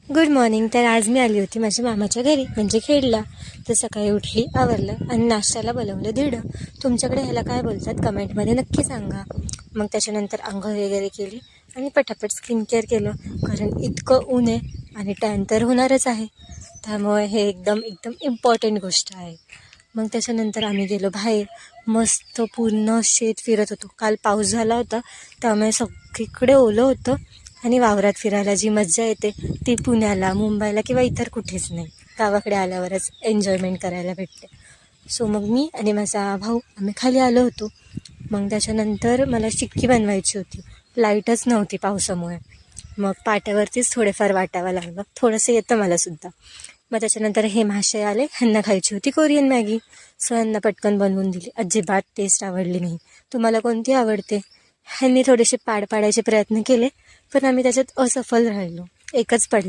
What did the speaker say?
Good morning. तर आज मी आली होती माझ्या मामाच्या घरी म्हणजे खेडला. तर सकाळी उठली, आवरलं आणि नाश्त्याला बोलवलं दीड. तुमच्याकडे ह्याला काय बोलतात कमेंटमध्ये नक्की सांगा. मग त्याच्यानंतर आंघोळ वगैरे केली आणि पटापट स्किन केअर केलं, कारण इतकं ऊन आहे आणि टॅन तर होणारच आहे. त्यामुळे हे एकदम एकदम इम्पॉर्टंट गोष्ट आहे. मग त्याच्यानंतर आम्ही गेलो बाहेर. मस्त पूर्ण शेत फिरत होतो. काल पाऊस झाला होता त्यामुळे सगळीकडे ओलं होतं आणि वावरात फिरायला जी मज्जा येते ती पुण्याला, मुंबईला किंवा इतर कुठेच नाही. गावाकडे आल्यावरच एन्जॉयमेंट करायला भेटते. सो मग मी आणि माझा भाऊ आम्ही खाली आलो होतो. मग त्याच्यानंतर मला चिक्की बनवायची होती. लाईटच नव्हती पावसामुळे. मग पाट्यावरतीच थोडेफार वाटावं लागलं. थोडंसं येतं मलासुद्धा. मग त्याच्यानंतर हे महाशय आले, ह्यांना खायची होती कोरियन मॅगी. सो ह्यांना पटकन बनवून दिली. अजिबात टेस्ट आवडली नाही. तुम्हाला कोणती आवडते? ह्यांनी थोडेसे पाडायचे प्रयत्न केले, पण आम्ही त्याच्यात असफल राहिलो. एकच पडलं.